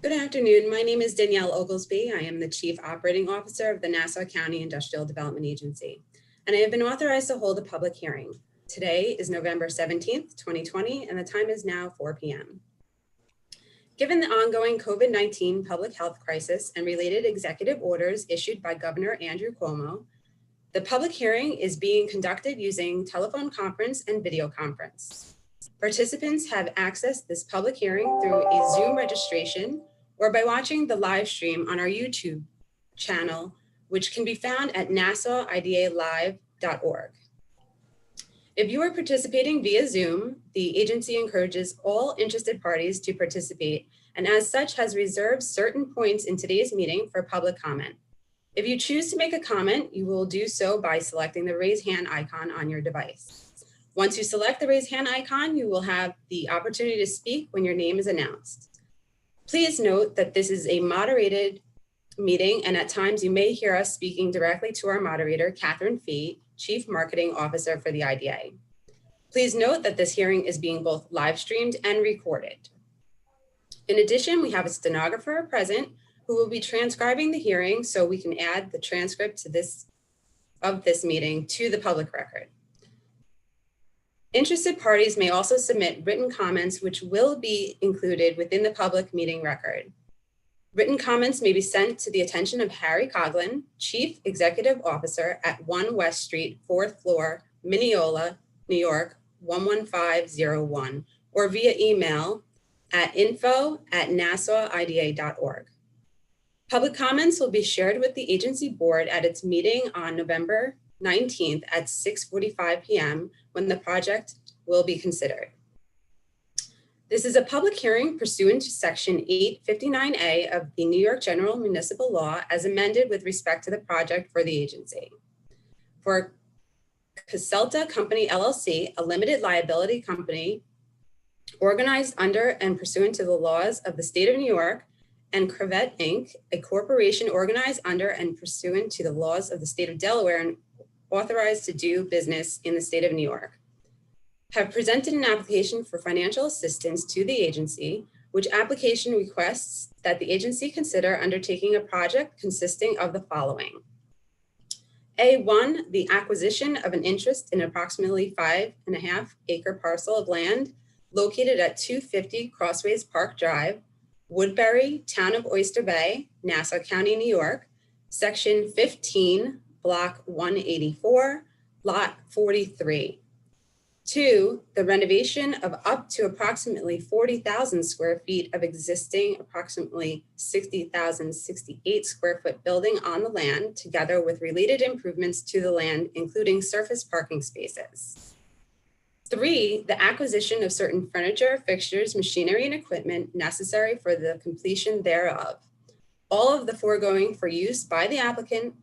Good afternoon. My name is Danielle Oglesby. I am the Chief Operating Officer of the Nassau County Industrial Development Agency, and I have been authorized to hold a public hearing. Today is November 17th, 2020, and the time is now 4 p.m. Given the ongoing COVID-19 public health crisis and related executive orders issued by Governor Andrew Cuomo, the public hearing is being conducted using telephone conference and video conference. Participants have accessed this public hearing through a Zoom registration or by watching the live stream on our YouTube channel, which can be found at NassauIDALive.org. If you are participating via Zoom, the agency encourages all interested parties to participate, and as such has reserved certain points in today's meeting for public comment. If you choose to make a comment, you will do so by selecting the raise hand icon on your device. Once you select the raise hand icon, you will have the opportunity to speak when your name is announced. Please note that this is a moderated meeting, and at times you may hear us speaking directly to our moderator, Catherine Fee, Chief Marketing Officer for the IDA. Please note that this hearing is being both live streamed and recorded. In addition, we have a stenographer present who will be transcribing the hearing so we can add the transcript to this meeting to the public record. Interested parties may also submit written comments which will be included within the public meeting record. Written comments may be sent to the attention of Harry Coughlin, Chief Executive Officer at 1 West Street, 4th floor, Mineola, New York, 11501, or via email at info@nassauida.org. Public comments will be shared with the agency board at its meeting on November 19th at 6:45 p.m. when the project will be considered. This is a public hearing pursuant to Section 859A of the New York General Municipal Law as amended with respect to the project for the agency. For Caselta Company LLC, a limited liability company organized under and pursuant to the laws of the state of New York, and Kravet Inc., a corporation organized under and pursuant to the laws of the state of Delaware and authorized to do business in the state of New York, have presented an application for financial assistance to the agency, which application requests that the agency consider undertaking a project consisting of the following. A1, the acquisition of an interest in approximately 5.5 acre parcel of land located at 250 Crossways Park Drive, Woodbury, Town of Oyster Bay, Nassau County, New York, Section 15, Block 184, Lot 43. 2, the renovation of up to approximately 40,000 square feet of existing approximately 60,068 square foot building on the land, together with related improvements to the land, including surface parking spaces. 3, the acquisition of certain furniture, fixtures, machinery, and equipment necessary for the completion thereof. All of the foregoing for use by the applicant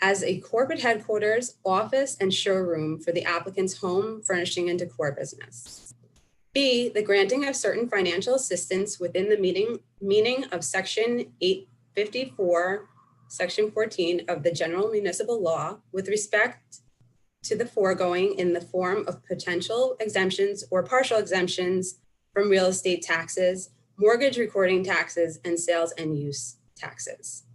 as a corporate headquarters, office, and showroom for the applicant's home, furnishing, and decor business. B, the granting of certain financial assistance within the meaning of Section 854, Section 14 of the General Municipal Law with respect to the foregoing in the form of potential exemptions or partial exemptions from real estate taxes, mortgage recording taxes, and sales and use taxes.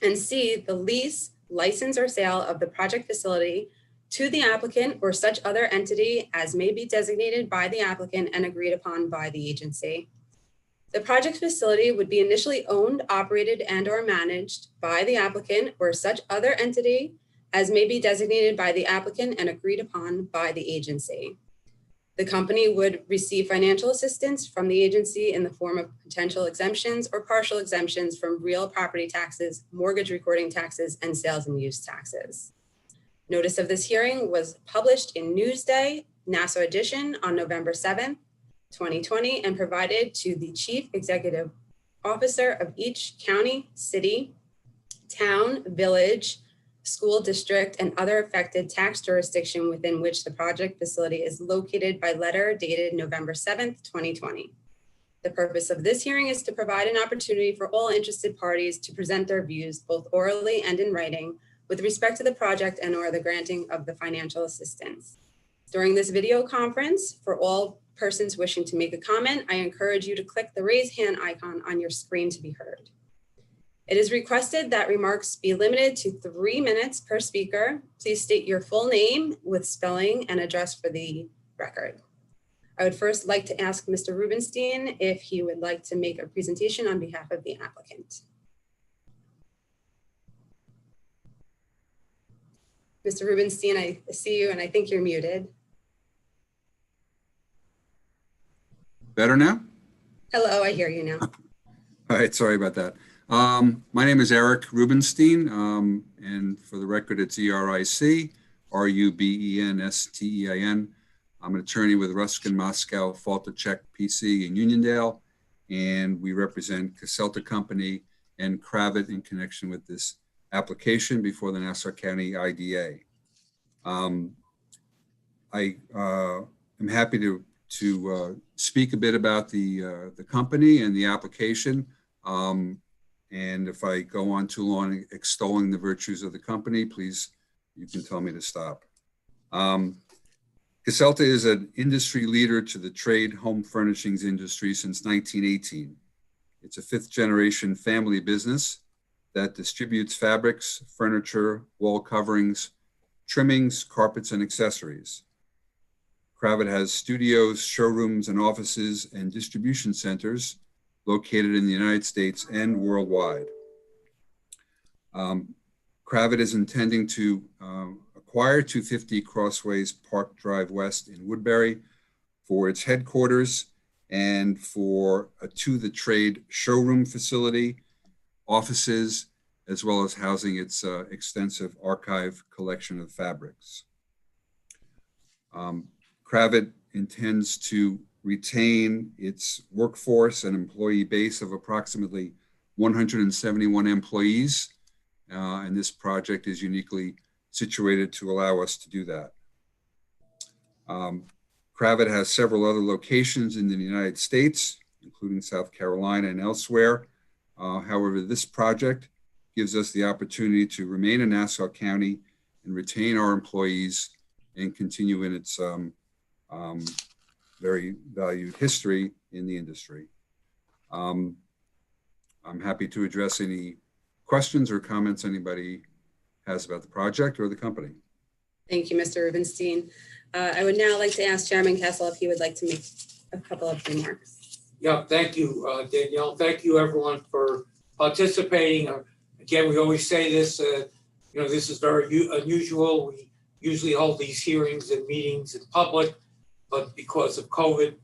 And C, the lease, license, or sale of the project facility to the applicant or such other entity as may be designated by the applicant and agreed upon by the agency. The project facility would be initially owned, operated, and/or managed by the applicant or such other entity as may be designated by the applicant and agreed upon by the agency. The company would receive financial assistance from the agency in the form of potential exemptions or partial exemptions from real property taxes, mortgage recording taxes, and sales and use taxes. Notice of this hearing was published in Newsday, Nassau edition on November 7th, 2020, and provided to the Chief Executive Officer of each county, city, town, village, school district, and other affected tax jurisdiction within which the project facility is located by letter dated November 7th, 2020. The purpose of this hearing is to provide an opportunity for all interested parties to present their views, both orally and in writing, with respect to the project and/or the granting of the financial assistance. During this video conference, for all persons wishing to make a comment, I encourage you to click the raise hand icon on your screen to be heard. It is requested that remarks be limited to 3 minutes per speaker. Please state your full name with spelling and address for the record. I would first like to ask Mr. Rubenstein if he would like to make a presentation on behalf of the applicant. Mr. Rubenstein, I see you and I think you're muted. Better now? Hello, I hear you now. All right, sorry about that. My name is Eric Rubenstein, and for the record, it's E-R-I-C, R-U-B-E-N-S-T-E-I-N. I'm an attorney with Ruskin, Moscow, Falterchek, PC in Uniondale, and we represent Cascelta Company and Kravet in connection with this application before the Nassau County IDA. I am happy to speak a bit about the company and the application. And if I go on too long extolling the virtues of the company, please, you can tell me to stop. Caselta is an industry leader to the trade home furnishings industry since 1918. It's a 5th generation family business that distributes fabrics, furniture, wall coverings, trimmings, carpets, and accessories. Kravet has studios, showrooms, and offices and distribution centers located in the United States and worldwide. Kravet is intending to acquire 250 Crossways Park Drive West in Woodbury for its headquarters and for a To the Trade showroom facility, offices, as well as housing its extensive archive collection of fabrics. Kravet intends to retain its workforce and employee base of approximately 171 employees, and this project is uniquely situated to allow us to do that. Kravet has several other locations in the United States, including South Carolina and elsewhere. However, this project gives us the opportunity to remain in Nassau County and retain our employees and continue in its very valued history in the industry. I'm happy to address any questions or comments anybody has about the project or the company. Thank you, Mr. Rubenstein. I would now like to ask Chairman Kessel if he would like to make a couple of remarks. Yeah, thank you, Danielle. Thank you, everyone, for participating. Again, we always say this, this is very unusual. We usually hold these hearings and meetings in public, but because of COVID,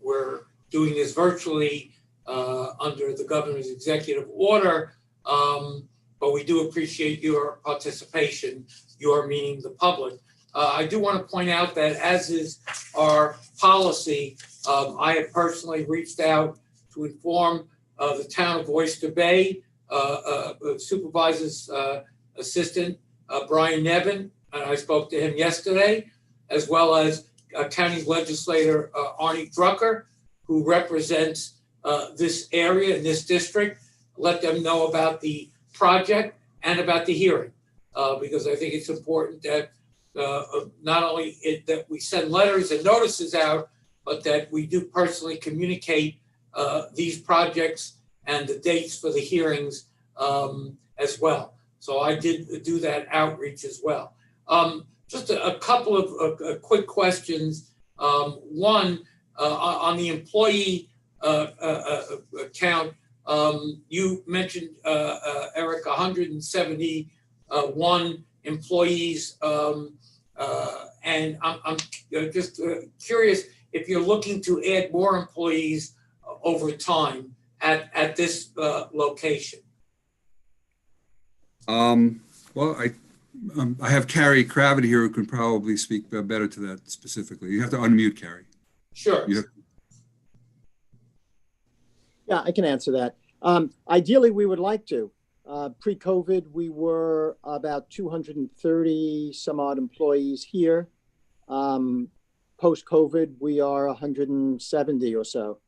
we're doing this virtually under the governor's executive order. But we do appreciate your participation, your meaning the public. I do want to point out that as is our policy, I have personally reached out to inform the town of Oyster Bay Supervisor's Assistant, Brian Nevin, and I spoke to him yesterday, as well as County Legislator Arnie Drucker, who represents this area and this district. Let them know about the project and about the hearing, because I think it's important that not only that we send letters and notices out, but that we do personally communicate these projects and the dates for the hearings as well. So I did do that outreach as well. Just a couple of quick questions. One, on the employee count, you mentioned, Eric, 171 employees, and I'm just curious if you're looking to add more employees over time at this location. Well, I have Carrie Kravet here who can probably speak better to that specifically. You have to unmute, Carrie. Sure. Yeah, I can answer that. Ideally, we would like to. Pre-COVID, we were about 230 some odd employees here. Post-COVID, we are 170 or so.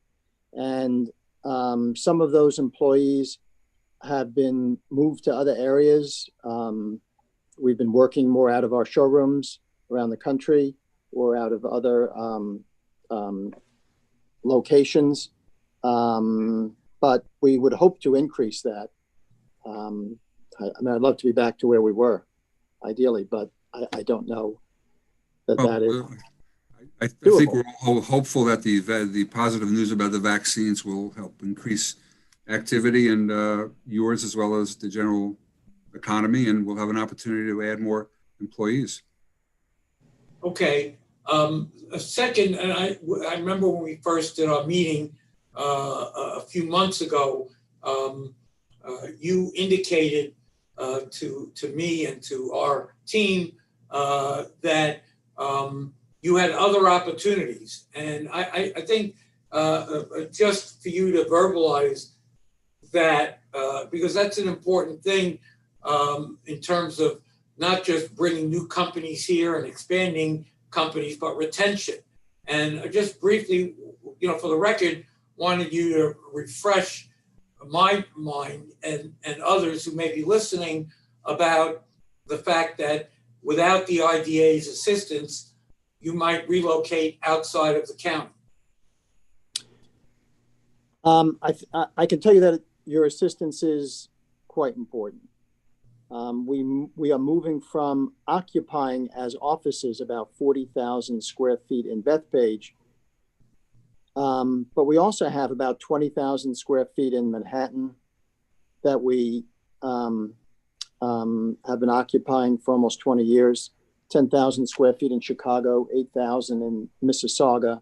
And some of those employees have been moved to other areas. We've been working more out of our showrooms around the country or out of other locations, but we would hope to increase that. I mean, I'd love to be back to where we were, ideally, but I don't know that that is I doable. think we're all hopeful that the positive news about the vaccines will help increase activity and yours as well as the general economy, and we'll have an opportunity to add more employees. Okay. A second, and I remember when we first did our meeting a few months ago, you indicated to me and to our team that you had other opportunities. And I think just for you to verbalize that, because that's an important thing in terms of not just bringing new companies here and expanding companies, but retention. And just briefly, for the record, wanted you to refresh my mind and others who may be listening about the fact that without the IDA's assistance, you might relocate outside of the county. I can tell you that your assistance is quite important. We are moving from occupying as offices about 40,000 square feet in Bethpage, but we also have about 20,000 square feet in Manhattan that we have been occupying for almost 20 years, 10,000 square feet in Chicago, 8,000 in Mississauga,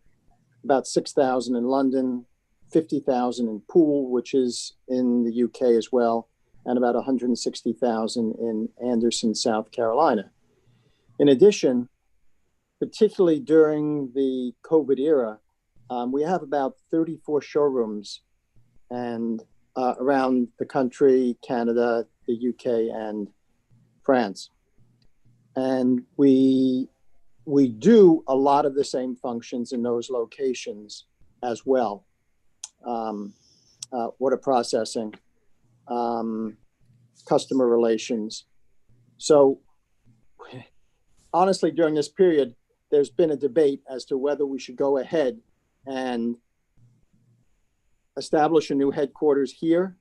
about 6,000 in London, 50,000 in Poole, which is in the UK as well, and about 160,000 in Anderson, South Carolina. In addition, particularly during the COVID era, we have about 34 showrooms and around the country, Canada, the UK, and France. And we do a lot of the same functions in those locations as well. Order processing, customer relations. So honestly, during this period, there's been a debate as to whether we should go ahead and establish a new headquarters here,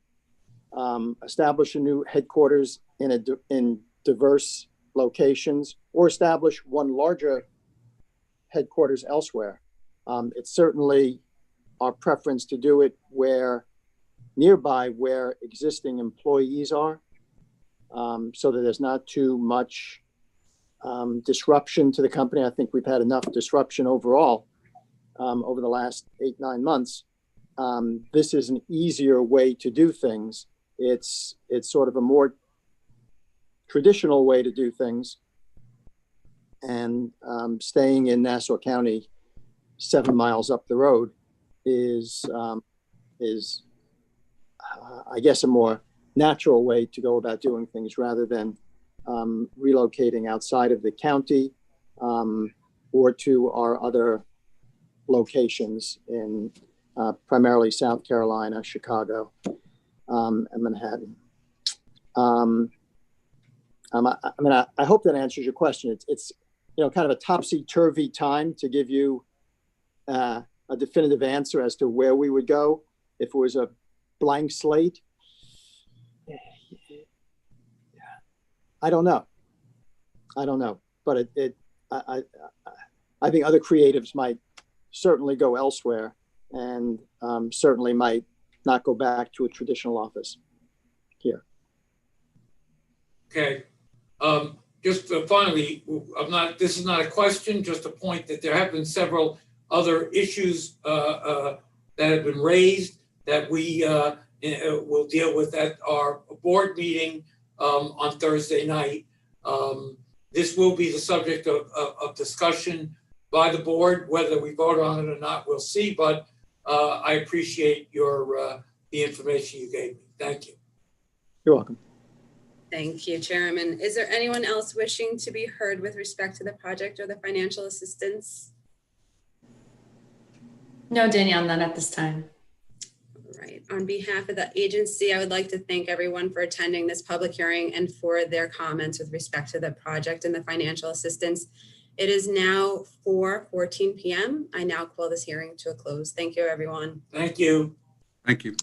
establish a new headquarters in diverse locations, or establish one larger headquarters elsewhere. It's certainly our preference to do it nearby where existing employees are, so that there's not too much disruption to the company. I think we've had enough disruption overall over the last 8-9 months. This is an easier way to do things. It's sort of a more traditional way to do things, and staying in Nassau County 7 miles up the road is I guess a more natural way to go about doing things rather than relocating outside of the county or to our other locations in primarily South Carolina, Chicago, and Manhattan. I hope that answers your question. It's kind of a topsy-turvy time to give you a definitive answer as to where we would go. If it was a blank slate, I don't know, but I think other creatives might certainly go elsewhere, and certainly might not go back to a traditional office here. Okay. Just finally, this is not a question, just a point that there have been several other issues that have been raised that we will deal with at our board meeting on Thursday night. This will be the subject of discussion by the board. Whether we vote on it or not, we'll see, but I appreciate the information you gave me. Thank you. You're welcome. Thank you, Chairman. Is there anyone else wishing to be heard with respect to the project or the financial assistance? No, Danielle, none at this time. All right. On behalf of the agency, I would like to thank everyone for attending this public hearing and for their comments with respect to the project and the financial assistance. It is now 4:14 p.m. I now call this hearing to a close. Thank you, everyone. Thank you. Thank you.